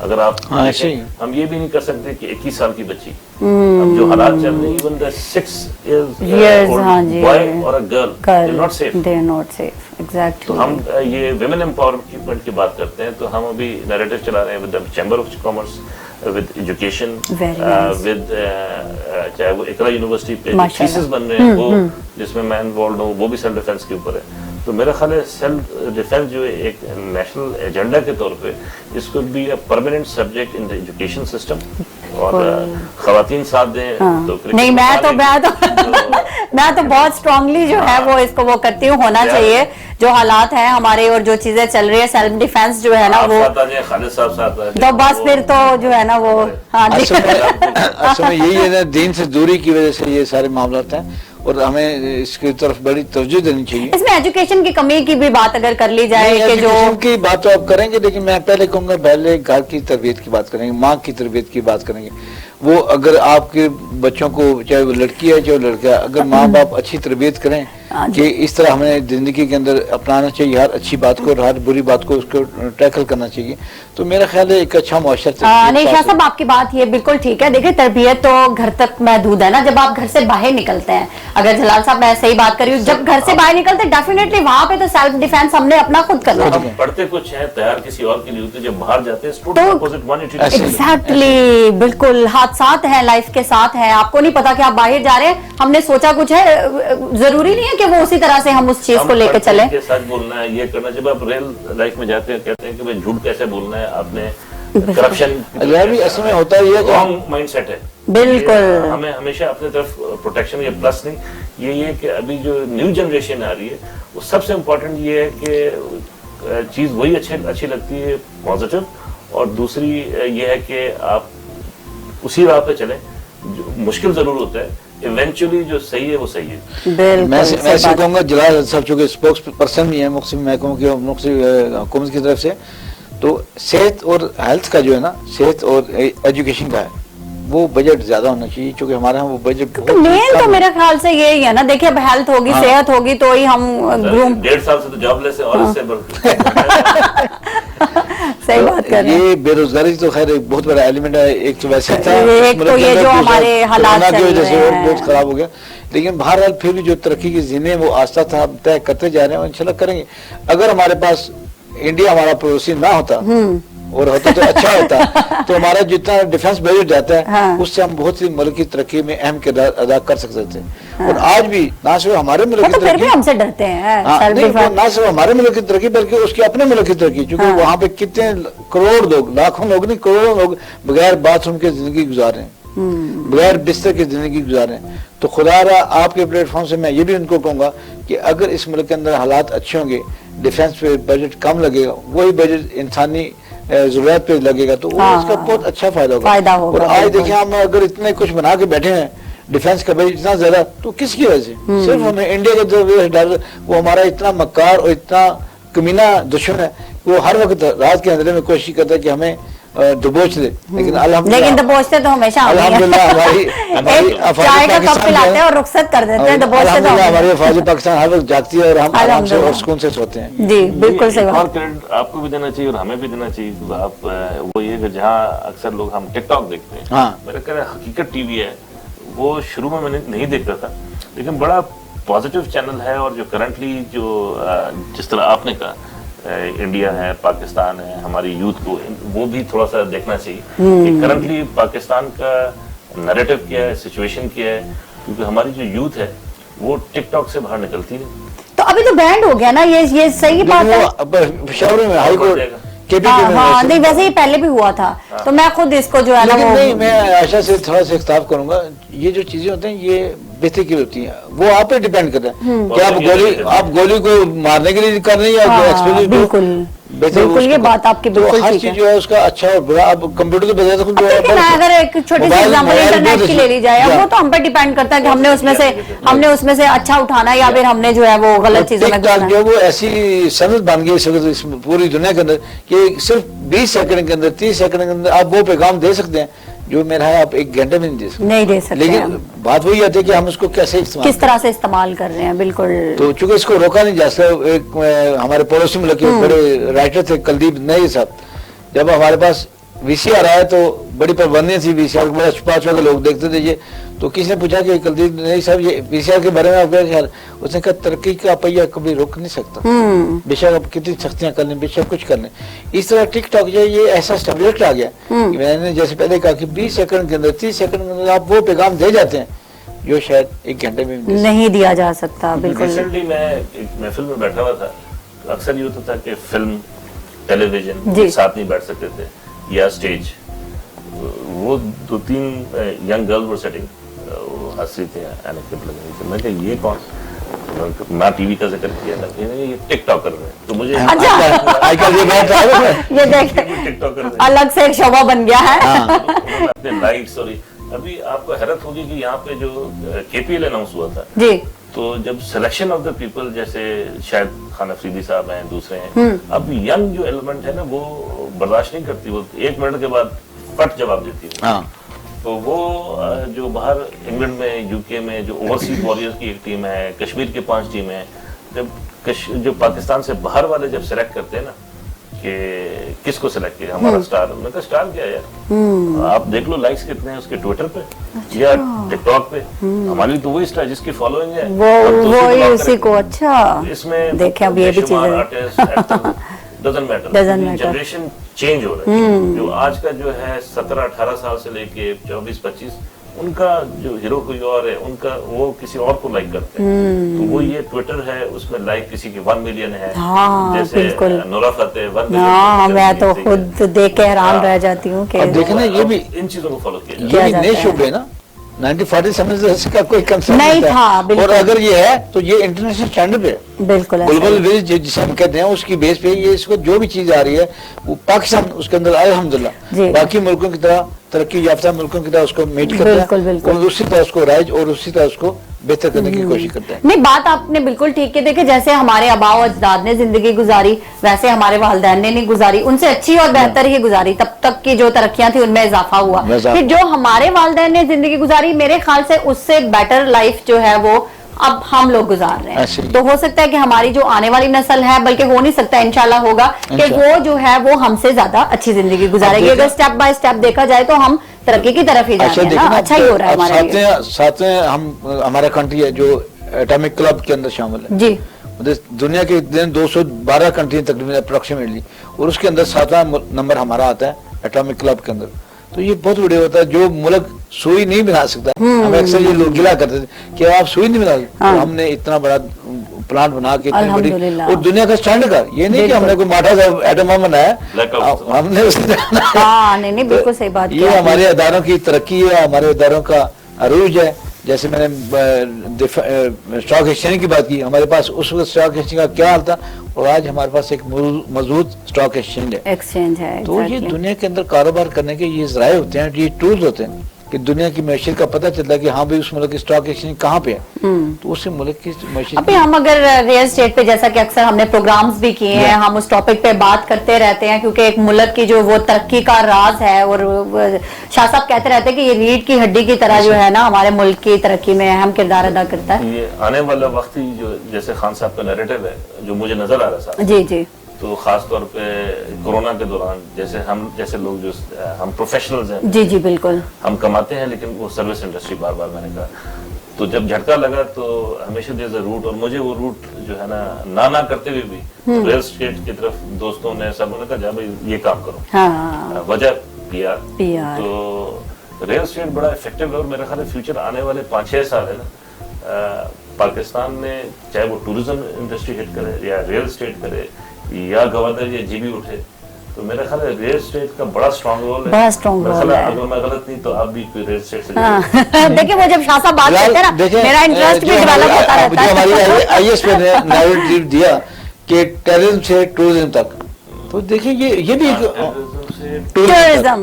اگر آپ ہم یہ بھی نہیں کر سکتے کہ 21 سال کی بچی, اب جو حالات چل رہے ہیں, even the 6 years old boy or a girl, they're not safe. Exactly. تو ہم یہ ویمن امپاورمنٹ کی بات کرتے ہیں, تو ہم ابھی نیریٹو چلا رہے ہیں with chamber of commerce, with education, Very nice. with چاہے وہ اقرا یونیورسٹی پہ تھیسس بن رہے ہیں وہ جس میں میں انوالوڈ ہوں وہ بھی سیلف ڈیفینس کے اوپر ہے. تو میرا خیال ہے سیلف ڈیفینس جو ہے ایک نیشنل ایجنڈا کے طور پہ اس کو بھی permanent subject in education system اور خواتین ساتھ دیں تو نہیں میں تو بہت اسٹرانگلی جو ہے وہ اس کو وہ کرتی ہوں, ہونا چاہیے جو حالات ہیں ہمارے اور جو چیزیں چل رہی ہے سیلف ڈیفینس جو ہے نا وہ خالد صاحب ساتھ تو بس پھر تو جو ہے نا وہ ہاں جی اصل میں یہی ہے نا, دین سے دوری کی وجہ سے یہ سارے معاملات ہیں اور ہمیں اس کی طرف بڑی توجہ دینی چاہیے. اس میں ایجوکیشن کی کمی کی بھی بات اگر کر لی جائے کہ جو ایجوکیشن کی بات تو آپ کریں گے, لیکن میں پہلے کہوں گا پہلے گھر کی تربیت کی بات کریں گے, ماں کی تربیت کی بات کریں گے. وہ اگر آپ کے بچوں کو چاہے وہ لڑکی ہے چاہے وہ لڑکا ہے, اگر ماں باپ اچھی تربیت کریں کہ اس طرح ہمیں زندگی کے اندر اپنانا چاہیے ہر اچھی بات کو اور ہر بری بات کو اس کو ٹیکل کرنا چاہیے, تو میرا خیال ہے ایک اچھا معاشرہ. نہیں شاہ صاحب آپ کی بات یہ بالکل ٹھیک ہے. دیکھیں تربیت تو گھر تک محدود ہے نا, جب آپ گھر سے باہر نکلتے ہیں, اگر جلال صاحب میں صحیح بات کر رہی ہوں, جب گھر سے باہر نکلتے ڈیفینیٹلی وہاں پہ تو سیلف ڈیفینس ہم نے اپنا خود کرنا ہے. پڑھتے کچھ ہیں تیار کسی اور کے لیے ہوتے, جب باہر جاتے ہیں ایگزیکٹلی بالکل حادثات ہیں لائف کے ساتھ ہیں, آپ کو نہیں پتا کہ آپ باہر جا رہے ہیں, ہم نے سوچا کچھ ہے, ضروری نہیں ہے کہ وہ اسی طرح سے ہم اس چیز کو لے کے چلیں. سچ بولنا ہے یہ کرنا, جب آپ ریل لائف میں جاتے ہیں کہتے ہیں کہ بھائی جھوٹ کیسے بولنا ہے, آپ نے کرپشن اصل میں ہوتا ہے یہ رانگ مائنڈ سیٹ ہے. بالکل ہمیں ہمیشہ اپنے طرف پروٹیکشن یا پلس نہیں, یہ کہ ابھی جو نیو جنریشن آ رہی ہے وہ سب سے امپورٹنٹ یہ ہے کہ چیز وہی اچھی لگتی ہے پازیٹیو, اور دوسری یہ ہے کہ آپ اسی راہ پہ چلیں, مشکل ضرور ہوتا ہے, ایونچولی جو صحیح ہے وہ صحیح ہے. میں ایسے کہوں گا جلال صاحب چونکہ اسپوکس پرسن بھی ہیں مختلف محکموں کی مختلف حکومت کی طرف سے, تو صحت اور ہیلتھ کا جو ہے نا, صحت اور ایجوکیشن کا ہے وہ بجٹ زیادہ ہونا چاہیے, چونکہ ہمارے ہاں وہ بجٹ مین تو میرے خیال سے یہی ہے نا. دیکھیں اب ہیلتھ ہوگی صحت ہوگی تو ہی ہم گروم 1.5 سال سے تو جاب لیس ہے, اور اس سے صحیح بات کر رہے ہیں. یہ بے روزگاری تو خیر ایک بہت بڑا ایلیمنٹ ہے, ایک تو ویسے تھا ایک تو یہ جو ہمارے حالات کی وجہ سے اور بہت خراب ہو گیا, لیکن بہرحال پھر بھی جو ترقی کی زینیں وہ آہستہ طے کرتے جا رہے ہیں اور انشاءاللہ کریں گے. اگر ہمارے پاس انڈیا ہمارا پڑوسی نہ ہوتا اور ہوتا تو اچھا ہوتا تو ہمارا جتنا ڈیفنس بجٹ جاتا ہے اس سے ہم بہت سی ملک کی ترقی میں اہم کردار ادا کر سکتے تھے. اور آج بھی نہ صرف ہمارے ملک کی ترقی, ہم سے ڈرتے ہیں نہ صرف ہمارے ملک کی ترقی بلکہ اس کے اپنے ملک کی ترقی, کیونکہ وہاں پہ کتنے کروڑ لوگ, لاکھوں لوگ نہیں کروڑوں لوگ بغیر باتھ روم کے زندگی گزار رہے ہیں, بغیر بستر کی زندگی گزار رہے ہیں. تو خدا را آپ کے پلیٹ فارم سے میں یہ بھی ان کو کہوں گا کہ اگر اس ملک کے اندر حالات اچھے ہوں گے, ڈیفینس پہ بجٹ کم لگے گا, وہی بجٹ انسانی ضرورت پہ لگے گا, تو اس کا بہت اچھا فائدہ ہوگا. اور آج دیکھیں ہم اگر اتنے کچھ بنا کے بیٹھے ہیں ڈیفینس کا بجٹ اتنا زیادہ, تو کس کی وجہ سے؟ صرف ہمیں انڈیا کا ڈر, وہ ہمارا اتنا مکار اور اتنا کمینہ دشمن ہے, وہ ہر وقت رات کے اندھیرے میں کوشش کرتا ہے کہ ہمیں دبوچ دے. لیکن دبوچتے تو ہمیشہ ہماری رخصت کر دیتے ہیں. ہماری افواج پاکستان ہر وقت جاگتی ہے اور ہم آرام سے اور سکون سے سوتے ہیں. جی بالکل صحیح اور کریڈٹ آپ کو بھی دینا چاہیے اور ہمیں بھی دینا چاہیے. آپ وہ یہ کہ جہاں اکثر لوگ ہم ٹک ٹاک دیکھتے ہیں, میرا کہنا ہے حقیقت ٹی وی ہے, وہ شروع میں نے نہیں دیکھتا تھا لیکن بڑا پازیٹیو چینل ہے, اور جو کرنٹلی جو جس طرح آپ نے کہا انڈیا ہے, پاکستان ہے, ہماری یوتھ کو وہ بھی تھوڑا سا دیکھنا چاہیے کہ کرنٹلی پاکستان کا نیریٹو کیا ہے, سچویشن کیا ہے, کیونکہ ہماری جو یوتھ ہے وہ ٹک ٹاک سے باہر نکلتی نہیں. تو ابھی تو بینڈ ہو گیا نا, یہ صحیح بات ہے. پشاور میں ہائی کورٹ نہیں ویسے ہی پہلے بھی ہوا تھا, تو میں خود اس کو جو ہے نا نہیں, میں عائشہ سے تھوڑا سا خطاب کروں گا. یہ جو چیزیں ہوتی ہیں یہ بہتری کی ہوتی ہیں, وہ آپ پہ ڈیپینڈ کرتا ہے کہ آپ گولی کو مارنے کے لیے کر رہے ہیں یا بالکل یہ بات آپ کی بالکل ہر چیز جو ہے اس کا اچھا اور برا. اب کمپیوٹر تو بجائے اگر ایک چھوٹی سی ایگزامپل انٹرنیٹ کی لے لی جائے, وہ تو ہم پہ ڈیپینڈ کرتا ہے کہ ہم نے اس میں سے اچھا اٹھانا ہے یا پھر ہم نے جو ہے وہ غلط چیزوں میں کرنا ہے. جو وہ ایسی صنعت بن گئی اس وقت پوری دنیا کے اندر کہ صرف 20 سیکنڈ کے اندر 30 سیکنڈ کے اندر آپ وہ پیغام دے سکتے ہیں جو میرا ہے آپ 1 گھنٹے میں نہیں دے سکتے. لیکن بات وہی آتی ہے کہ ہم اس کو کس طرح سے استعمال کر رہے ہیں. بالکل, تو چونکہ اس کو روکا نہیں جا سکتا. ایک ہمارے پڑوسی ملک کے بڑے رائٹر تھے کلدیپ نئی صاحب, جب ہمارے پاس وی سی آر آیا تو بڑی پابندیاں تھی, وی سی آر بڑا چھپا چھپا کے لوگ دیکھتے تھے یہ, تو کسی نے پوچھا کہ کلدیپ نہیں صاحب یہ PCR کے بارے میں آپ کا خیال؟ اس نے کہا ترقی کا پہیہ کبھی رک نہیں سکتا، بے شک آپ کتنی سختیاں کر لیں، بے شک کچھ کر لیں۔ اس طرح ٹک ٹاک جو ہے یہ ایسا سبجیکٹ آ گیا کہ میں نے جیسے پہلے کہا کہ 20 سیکنڈ کے اندر 30 سیکنڈ کے اندر آپ وہ پیغام دے جاتے ہیں جو شاید 1 گھنٹے میں نہیں دیا جا سکتا۔ بالکل ریسنٹلی میں ایک محفل میں بیٹھا ہوا تھا، اکثر یہ ہوتا تھا کہ فلم ٹیلی ویژن ساتھ نہیں بیٹھ سکتے تھے یا اسٹیج، وہ 2-3 ینگ گرل ور سیٹنگ، وہ ہنس رہی تھی، میں کہ یہ کون، نہ ٹی وی کا ذکر کیا نہ یہ ٹک ٹاک کر رہے ہیں، تو مجھے یہ دیکھیں الگ سے ایک شعبہ بن گیا ہے۔ اپنے لائٹس اور ابھی آپ کو حیرت ہوگی کہ یہاں پہ جو KPL اناؤنس ہوا تھا جی، تو جب سلیکشن آف دا پیپل، جیسے شاید خان افریدی صاحب ہیں، دوسرے ہیں، اب ینگ جو ایلیمنٹ ہے نا وہ برداشت نہیں کرتی، وہ 1 منٹ کے بعد فٹ جواب دیتی ہے۔ تو وہ جو باہر انگلینڈ میں، UK میں جو اوورسیز واریئرز کی ایک ٹیم ہے، کشمیر کے 5 ٹیمیں ہیں، جو پاکستان سے باہر والے جب سلیکٹ کرتے ہیں نا کہ کس کو سلیکٹ کیا ہمارا سٹار، میں کہا سٹار کیا یار، آپ دیکھ لو لائکس کتنے ہیں اس کے ٹویٹر پہ یا ٹک ٹاک پہ، ہماری تو وہی سٹار جس کی فالوئنگ ہے وہی اسی کو۔ اچھا اس میں دیکھیں اب یہ بھی چیزیں ڈزنٹ میٹر، جنریشن چینج ہو رہا ہے، جو آج کا جو ہے 17-18 سال سے لے کے 24-25 ان کا جو ہیرو کوئی اور ہے، ان کا وہ کسی اور کو لائک کرتے ہیں، تو وہ یہ ٹویٹر ہے اس میں لائک کسی کی 1 ملین ہے، جیسے نورا فتح 1 ملین۔ میں تو خود دیکھ کے حیران رہ جاتی ہوں کہ دیکھیں نا یہ بھی ان چیزوں کو فالو کیا یہ بھی نئے شعبے نا، 1940 سمجھ کا کوئی کنسرن نہیں تھا، اور اگر یہ ہے تو یہ انٹرنیشنل اسٹینڈرڈ پہ بالکل گلوبل ویج جسے ہم کہتے ہیں اس کی بیس پہ یہ اس کو جو بھی چیز آ رہی ہے وہ پاکستان اس کے اندر الحمدللہ باقی ملکوں کی طرح ترقی یافتہ ملکوں کی طرح اس کو میٹ کرتا ہے اور اسی طرح اس کو رائج اور اسی طرح اس کو بہتر کرنے کی کوشش کرتا ہے۔ نہیں بات آپ نے بالکل ٹھیک کی، دیکھیں جیسے ہمارے آباء و اجداد نے زندگی گزاری ویسے ہمارے والدین نے نہیں گزاری، ان سے اچھی اور بہتر ہی گزاری، تب تک کی جو ترقیاں تھی ان میں اضافہ ہوا، پھر جو ہمارے والدین نے زندگی گزاری میرے خیال سے اس سے بیٹر لائف جو ہے وہ اب ہم لوگ گزار رہے ہیں، تو ہو سکتا ہے کہ ہماری جو آنے والی نسل ہے، بلکہ ہو نہیں سکتا انشاءاللہ ہوگا کہ وہ جو ہے وہ ہم سے زیادہ اچھی زندگی گزارے گی، اگر سٹیپ بائی سٹیپ دیکھا جائے تو ہم ترقی کی طرف ہی جا رہے ہیں نا، اچھا ہی ہو رہا ہے ہمارے لیے۔ ساتھ میں ہمارا کنٹری ہے جو ایٹامک کلب کے اندر شامل ہے جی، دنیا کے 212 کنٹری تقریباً اپروکسیمیٹلی، اور اس کے اندر 7واں نمبر ہمارا آتا ہے ایٹامک کلب کے اندر، تو یہ بہت بڑے ہوتا ہے۔ جو ملک سوئی نہیں بنا سکتا، ہمیں اکثر یہ لوگ گلا کرتے تھے کہ آپ سوئی نہیں بنا سکتے، ہم نے اتنا بڑا پلانٹ بنا کے اتنی بڑی اور دنیا کا سٹینڈرڈ کا، یہ نہیں کہ ہم نے کوئی ماٹا سا ایٹم بم بنایا، ہم نے اس نہیں بالکل صحیح بات، یہ ہمارے اداروں کی ترقی ہے، ہمارے اداروں کا عروج ہے۔ جیسے میں نے اسٹاک ایکسچینج کی بات کی، ہمارے پاس اس وقت اسٹاک ایکسچینج کا کیا حال تھا اور آج ہمارے پاس ایک مضبوط اسٹاک ایکسچینج ہے، تو یہ دنیا کے اندر کاروبار کرنے کے یہ ذرائع ہوتے ہیں، یہ ٹولز ہوتے ہیں کہ دنیا کی معیشت کا پتہ چلتا ہے کہ ہاں بھی اس ملک کی اسٹاک ایکسچینج کہاں پہ ہے، تو اس سے ملک کی معیشت۔ ابھی ہم اگر ریئل اسٹیٹ پہ جیسا کہ اکثر ہم نے پروگرامز بھی کیے ہیں، ہم اس ٹاپک پہ بات کرتے رہتے ہیں کیونکہ ایک ملک کی جو وہ ترقی کا راز ہے، اور شاہ صاحب کہتے رہتے ہیں کہ یہ ریڑھ کی ہڈی کی طرح جو ہے نا ہمارے ملک کی ترقی میں اہم کردار ادا کرتا ہے۔ یہ آنے والا وقت ہی جو جیسے خان صاحب کا نیریٹو ہے جو مجھے نظر آ رہا تھا، جی جی، تو خاص طور پہ کورونا کے دوران جیسے لوگ جو ہم پروفیشنلز ہیں، جی جی بالکل، ہم کماتے ہیں لیکن وہ سروس انڈسٹری بار میں نے کہا، تو جب جھٹکا لگا تو ہمیشہ دیر از اے روٹ، اور مجھے وہ روٹ جو ہے نا نہ کرتے ہوئے بھی ریل اسٹیٹ کی طرف دوستوں نے سب نے کہا جا بھائی یہ کام کرو، وجہ PR، تو ریل اسٹیٹ بڑا افیکٹو ہے، اور میرا خیال ہے فیوچر آنے والے 5-6 سال ہے نا، پاکستان میں چاہے وہ ٹورزم انڈسٹری ہٹ کرے یا ریل اسٹیٹ کرے یا گورنر یا GB اٹھے، تو میرا خیال ہے ریل اسٹیٹ کا بڑا اسٹرانگ رول ہے، اگر میں غلط نہیں تو آپ بھی کوئی ریل اسٹیٹ سے دیکھیں وہ جب شاہ صاحب بات کرتے ہیں نا میرا انٹرسٹ بھی ڈیولپ ہوتا رہتا ہے۔ ہماری IS پہ نیریٹو دیا کہ ٹیررزم سے ٹورزم تک، تو دیکھیں یہ بھی ٹورزم،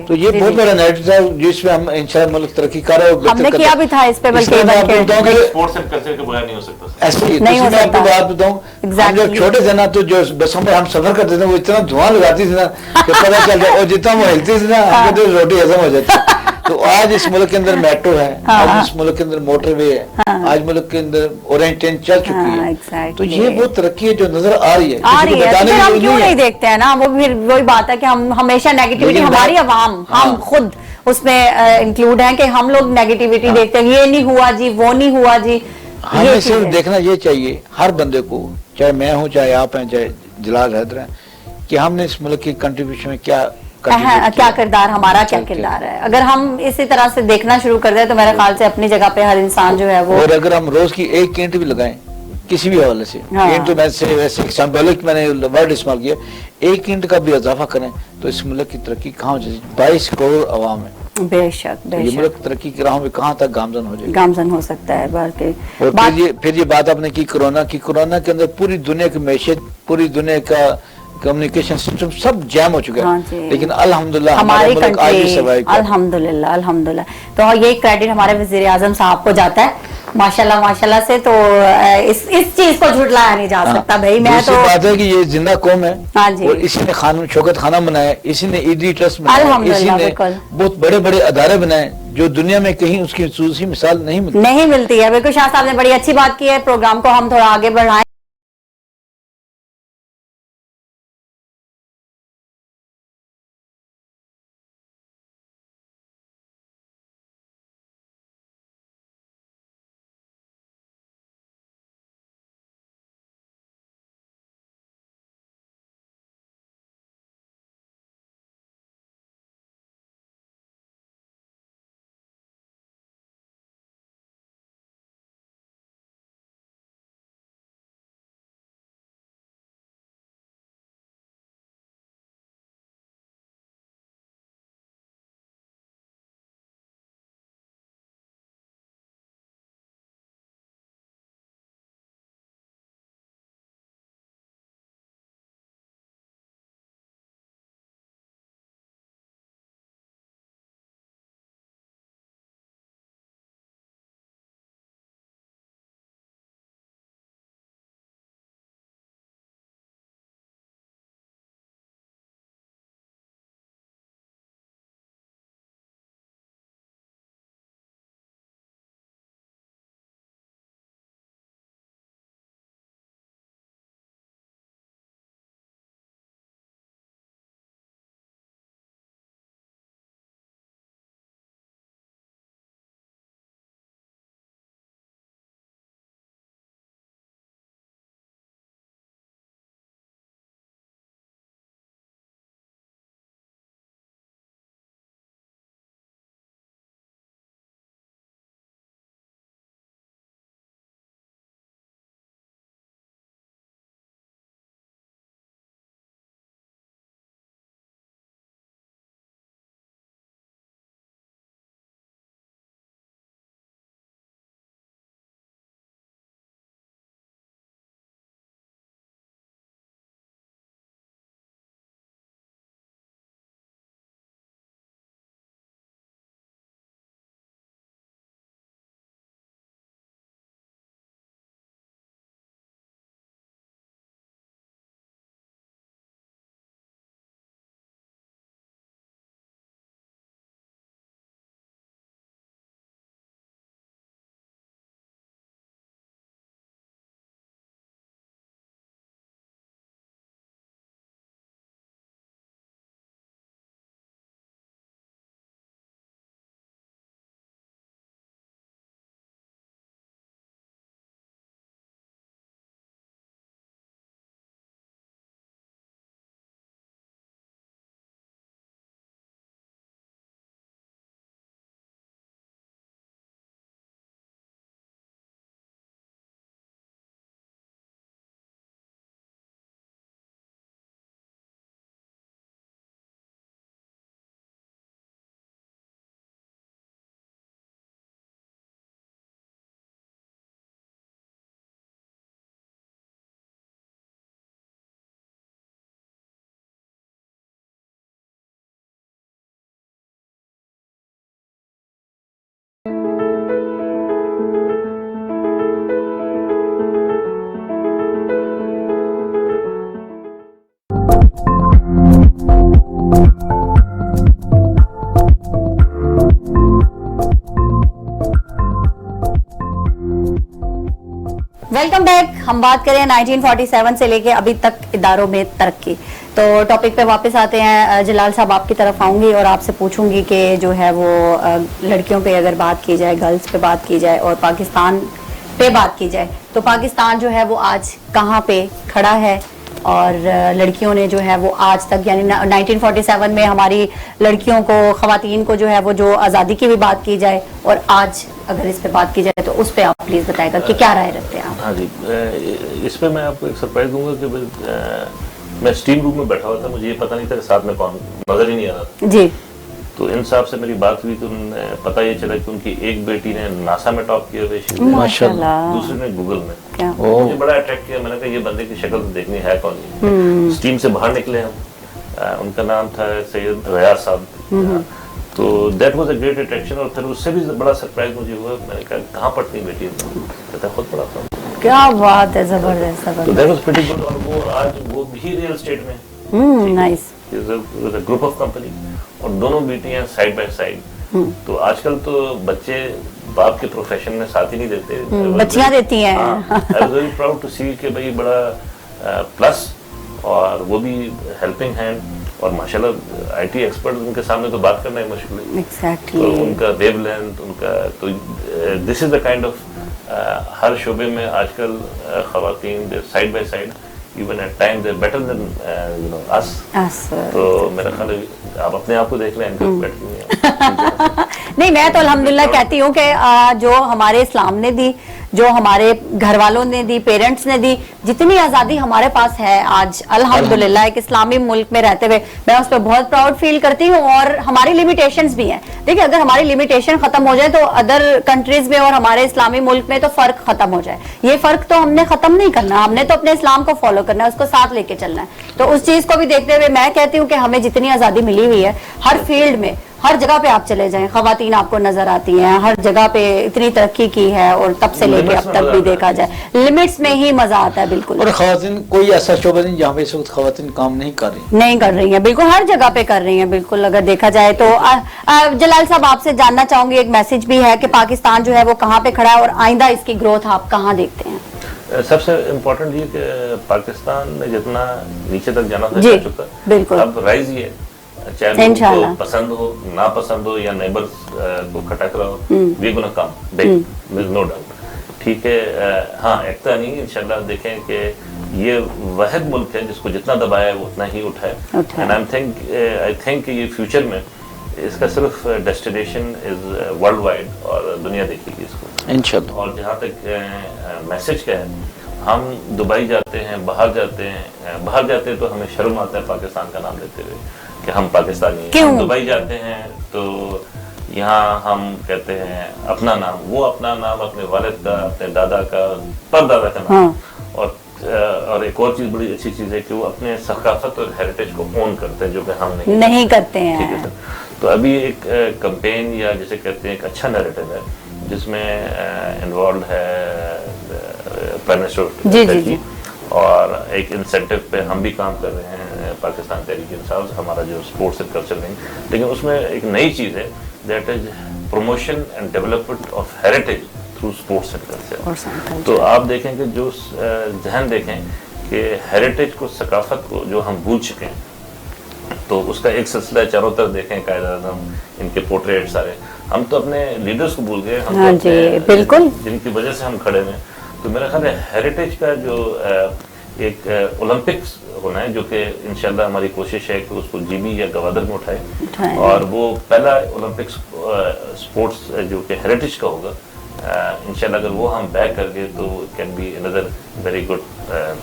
تو یہ بہت بڑا نیریٹو تھا جس میں ہم انشاءاللہ ملک ترقی کر رہے ہیں، ہم نے کیا بھی تھا اس پہ، بلکہ اسپورٹس اینڈ کلچر کے بغیر نہیں ہو سکتا، ایسے ہی میں آپ کو بات بتاؤں، ہم جب چھوٹے تھے نا تو جو بسوں میں ہم سفر کرتے تھے وہ اتنا دھواں لگاتی تھی نا کہ پتہ چلتا، اور جتنا وہ ہلتی تھی نا ہم کو روٹی ہضم ہو جاتی۔ تو آج اس ملک کے اندر میٹرو ہے، آج اس ملک کے اندر موٹر وے ہے، آج ملک کے اندر اورینج ٹرین چل چکی ہے، تو یہ وہ ترقی ہے جو نظر آ رہی ہے، ہم کیوں نہیں دیکھتے ہیں نا، وہ پھر وہی بات ہے کہ ہم ہمیشہ نیگیٹیوٹی، ہماری عوام، ہم خود اس میں انکلوڈ ہیں کہ ہم لوگ نیگیٹیوٹی دیکھتے ہیں, یہ نہیں ہوا جی, وہ نہیں ہوا جی. ہمیں صرف دیکھنا یہ چاہیے ہر بندے کو, چاہے میں ہوں, چاہے آپ ہیں, چاہے جلال حیدر ہیں, کہ ہم نے اس ملک کی کنٹریبیوشن میں کیا کردار, ہمارا کیا کردار ہے. اگر ہم اسی طرح سے دیکھنا شروع کر دیں تو میرے خیال سے اپنی جگہ پہ ہر انسان جو ہے وہ, اور اگر ہم روز کی ایک اینٹ بھی لگائیں کسی بھی حوالے سے, اینٹ تو ویسے سمبولک میں نے ورڈ استعمال کیا, ایک اینٹ کا بھی اضافہ کریں تو اس ملک کی ترقی کہاں ہو جائے. 22 کروڑ عوام ہے, بے شک بے یہ شک ملک ترقی کی راہوں میں کہاں تک گامزن ہو جائے, گامزن ہو سکتا ہے. بلکہ اور پھر یہ بات آپ نے کی کرونا کی, کرونا کے اندر پوری دنیا کی معیشت, پوری دنیا کا کمیونیکیشن سسٹم سب جیم ہو چکا ہے. ہاں جی, لیکن الحمدللہ ہماری ملک آج بھی سروائیو کر, الحمدللہ. تو یہ کریڈٹ ہمارے وزیر اعظم صاحب کو جاتا ہے ماشاءاللہ سے. تو اس چیز کو جھٹلایا نہیں جا سکتا بھائی. میں تو بات ہے کہ یہ زندہ قوم ہے, ہاں جی, اور اسی نے شوکت خانہ بنایا, اسی نے ایڈی ٹرسٹ بنایا, اسی نے بہت بڑے بڑے ادارے بنائے جو دنیا میں کہیں اس کی خصوصی مثال نہیں ملتی ہے. بالکل شاہ صاحب نے بڑی اچھی بات کی ہے. پروگرام کو ہم تھوڑا آگے بڑھائیں. Welcome back. हम बात करें 1947 से लेके अभी तक इदारों में तरक्की, तो टॉपिक पे वापस आते हैं। जलाल साहब आपकी तरफ आऊंगी और आपसे पूछूंगी कि जो है वो लड़कियों पे अगर बात की जाए, गर्ल्स पे बात की जाए और पाकिस्तान पे बात की जाए, तो पाकिस्तान जो है वो आज कहाँ पे खड़ा है और लड़कियों ने जो है वो आज तक, यानी 1947 में हमारी लड़कियों को, खवातीन को जो है वो जो आज़ादी की भी बात की जाए और आज अगर इस पे बात की जाए तो उस पे आप प्लीज बताएगा कि क्या राय रखते हैं आप? हाँ जी, इस पे मैं आपको एक सरप्राइज दूंगा कि मैं स्टीम रूम में बैठा हुआ था, मुझे ये पता नहीं था कि साथ में कौन, नजर ही नहीं आ रहा जी। तो इन साहब से मेरी बात हुई तो उन्हें पता ये चला कि उनकी एक बेटी ने नासा में टॉप किया हुए, माशाल्लाह, दूसरी ने गूगल में। क्या मुझे बड़ा अट्रैक्ट किया, मैंने कहा ये बंदे की शक्ल तो देखनी है कौन। स्टीम से बाहर निकले हम, उनका नाम था सैयद रियाज साहब, तो that was a great attraction. और फिर उससे भी बड़ा सरप्राइज मुझे हुआ, मैंने कहा कहाँ पढ़ती बेटी, कहता खुद पढ़ा था। क्या बात है, जबरदस्त तो दैट वाज प्रीटी गुड। और वो आज वो भी रियल एस्टेट में, नाइस, ग्रुप ऑफ कंपनी, और दोनों बेटियां साइड बाय साइड। तो आजकल तो बच्चे बाप के प्रोफेशन में साथ ही नहीं देते, बच्चियां देती हैं। I was very proud to see कि भाई बड़ा प्लस, और वो भी हेल्पिंग हैंड, और माशाल्लाह आईटी एक्सपर्ट उनके सामने तो बात करना ही मुश्किल है। एग्जैक्टली। तो उनका वेवलेंथ, उनका तो this is the kind of, हर शोबे में आजकल खवातीन side by side, even at times they're better than us. तो मेरा ख्याल है आप अपने आप को देख लें, इनका बेटर नहीं है। नहीं, मैं तो अल्हम्दुलिल्लाह कहती हूँ कि जो हमारे इस्लाम ने दी, जो हमारे घर वालों ने दी, पेरेंट्स ने दी, जितनी आज़ादी हमारे पास है आज अल्हम्दुलिल्लाह एक इस्लामी मुल्क में रहते हुए, मैं उस पर बहुत प्राउड फील करती हूँ। और हमारी लिमिटेशंस भी हैं। देखिए, अगर हमारी लिमिटेशन खत्म हो जाए तो अदर कंट्रीज में और हमारे इस्लामी मुल्क में तो फर्क खत्म हो जाए। ये फर्क तो हमने खत्म नहीं करना, हमने तो अपने इस्लाम को फॉलो करना है, उसको साथ लेके चलना है। तो उस चीज को भी देखते हुए मैं कहती हूँ कि हमें जितनी आज़ादी मिली हुई है, हर फील्ड में, हर जगह पे आप चले जाएं, खवातीन आपको नजर आती हैं, हर जगह पे इतनी तरक्की की है, और तब से लेके अब तक भी देखा जाए लिमिट्स में ही मजा आता है। बिल्कुल। और खवातीन कोई ऐसा शोबा नहीं जहाँ पे इस वक्त खवातीन काम नहीं कर रही हैं, बिल्कुल हर जगह पे कर रही हैं। बिल्कुल, अगर देखा जाए तो जलाल साहब आपसे जानना चाहूंगी, एक मैसेज भी है कि पाकिस्तान जो है वो कहाँ पे खड़ा है और आइंदा इसकी ग्रोथ आप कहाँ देखते हैं? सबसे इम्पोर्टेंट ये कि पाकिस्तान ने जितना नीचे तक जाना था जी, जा चुका, बिल्कुल। अब राइज ही है, चाहे उनको पसंद हो ना पसंद हो, या नेबर्स को खटक रहा हो, we gonna come big, no doubt. ठीक है, हाँ एकता नहीं, इंशाल्लाह देखें कि ये वाहिद मुल्क है जिसको जितना दबाया है वो उतना ही उठाए। एंड आई थिंक ये फ्यूचर में इसका सिर्फ डेस्टिनेशन इज वर्ल्ड वाइड, और दुनिया देखेगी इसको इंशाल्लाह। और जहाँ तक मैसेज का है, हम दुबई जाते हैं, बाहर जाते हैं तो हमें शर्म आता है पाकिस्तान का नाम लेते हुए कि हम पाकिस्तानी हैं। हम दुबई जाते हैं तो यहाँ हम कहते हैं अपना नाम, वो अपना नाम अपने वालिद का, अपने दादा का, परदादा का नाम। और एक और चीज, बड़ी अच्छी चीज है कि वो अपने सकाफत और हेरिटेज को ओन करते हैं, जो कि हम नहीं करते हैं। ठीक है सर। तो अभी एक कैंपेन, या जैसे कहते हैं एक अच्छा नैरेटिव है जिसमें इन्वॉल्व है प्राइम मिनिस्टर जी, और एक इंसेंटिव पे हम भी काम कर रहे हैं पाकिस्तान तहरीक इंसाफ, हमारा जो स्पोर्ट्स एंड कल्चर विंग। लेकिन उसमें एक नई चीज़ है, that is promotion and development of heritage through sports and culture. तो आप देखें कि जो जहन देखें कि हेरिटेज को, सकाफत को जो हम भूल चुके हैं, तो उसका एक सिलसिला चारों तरफ देखें, कायद-ए-आज़म, इनके पोर्ट्रेट सारे, हम तो अपने लीडर्स को भूल गए, हम हाँ तो बिल्कुल, जिनकी वजह से हम खड़े हैं। तो मेरा ख्याल है हेरिटेज का जो एक ओलंपिक्स होना है, जो कि इंशाल्लाह हमारी कोशिश है कि उसको जीबी या गवादर में उठाए, और वो पहला ओलंपिक्स स्पोर्ट्स जो कि हेरिटेज का होगा इंशाल्लाह। अगर वो हम बैक कर गए तो can be another very good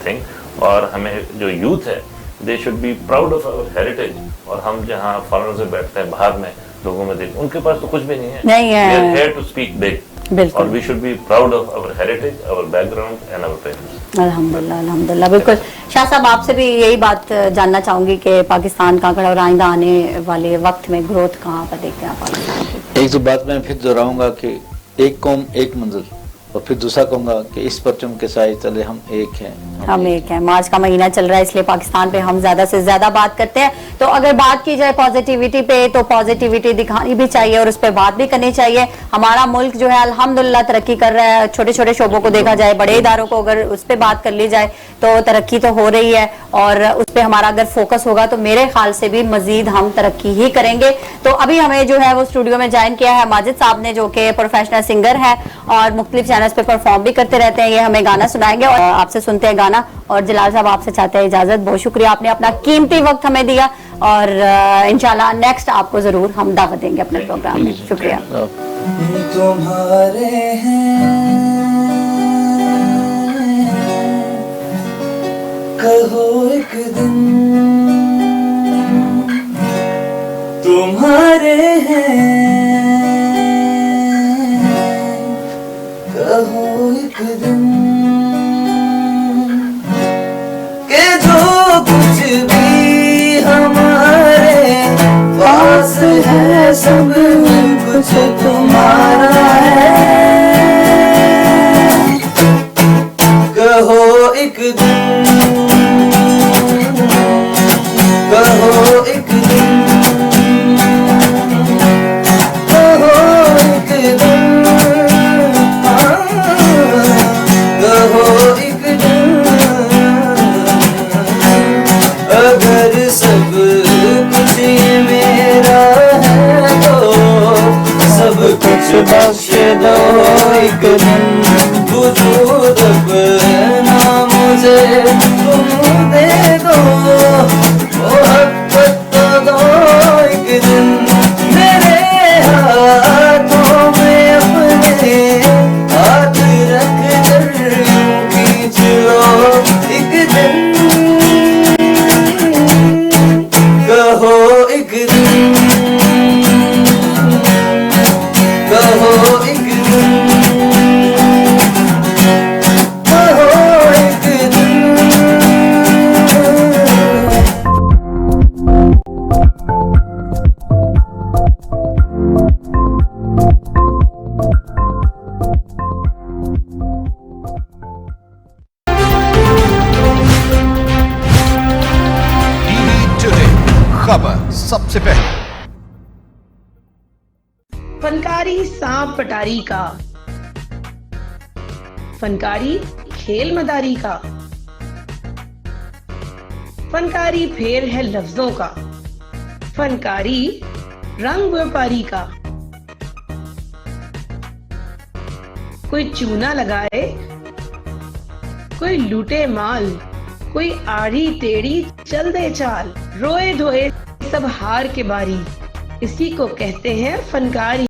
thing. और हमें जो यूथ है, they should be proud of our heritage. और हम जहाँ फॉरेनर्स में बैठते हैं, बाहर में लोगों में देख, उनके पास तो कुछ भी नहीं है, they are here to speak big, और we should be proud of our heritage, our background and our parents। अल्हम्दुलिल्लाह, अल्हम्दुलिल्लाह, बिल्कुल। शाह साहब, आपसे भी यही बात जानना चाहूंगी कि पाकिस्तान कहाँ खड़ा और आइंदा आने वाले वक्त में ग्रोथ कहाँ पर देखते हैं पाकिस्तान की? एक तो बात मैं फिर दोहराऊंगा कि एक कौम एक मंजिल, और फिर दूसरा कहूँगा कि इस परचम के साए तले हम एक हैं। हम एक हैं। मार्च का महीना चल रहा है, इसलिए पाकिस्तान पे हम ज्यादा से ज्यादा बात करते हैं। तो अगर बात की जाए पॉजिटिविटी पे, तो पॉजिटिविटी दिखानी भी चाहिए और उस पर बात भी करनी चाहिए। हमारा मुल्क जो है अल्हम्दुलिल्लाह तरक्की कर रहा है। छोटे छोटे शोबों को देखा जाए, बड़े इदारों को अगर उस पर बात कर ली जाए तो तरक्की तो हो रही है, और उस पर हमारा अगर फोकस होगा तो मेरे ख्याल से भी मजीद हम तरक्की ही करेंगे। तो अभी हमें जो है वो स्टूडियो में ज्वाइन किया है माजिद साहब ने, जो कि प्रोफेशनल सिंगर है और मुख्तलिफ चैनल्स पे परफॉर्म भी करते रहते हैं। ये हमें गाना सुनाएंगे और आपसे सुनते हैं गाना। और जलाल साहब आपसे चाहते हैं इजाजत। बहुत शुक्रिया, आपने अपना कीमती वक्त हमें दिया, और इंशाल्लाह नेक्स्ट आपको जरूर हम दावत देंगे अपने प्रोग्राम में। शुक्रिया। तुम्हारे हैं कहो एक दिन, तुम्हारे हैं कहो एक दिन, के जो कुछ भी हमारे पास है सब कुछ तुम्हारा है। कहो एक दिन, कहो एक दिन, कहो एक दिन, कहो एक दिन। अगर सब कुछ मेरा है तो सब कुछ बख्श दो एक दिन। वजूद अपना मुझे तुम दे दो, मोहब्बत तो दो एक दिन। मेरे हाथों में अपने हाथ रख कर यूं खींच लो एक दिन। कहो एक दिन, कहो एक दिन, कहो एक दिन। टीवी टुडे खबर सबसे पहले। फनकारी सांप पटारी का, फनकारी खेल मदारी का, फनकारी फेर है लफ्जों का, फनकारी रंग व्यापारी का। कोई चूना लगाए, कोई लूटे माल, कोई आड़ी टेढ़ी चल दे चाल, रोए धोए सब हार के बारी, इसी को कहते हैं फनकारी।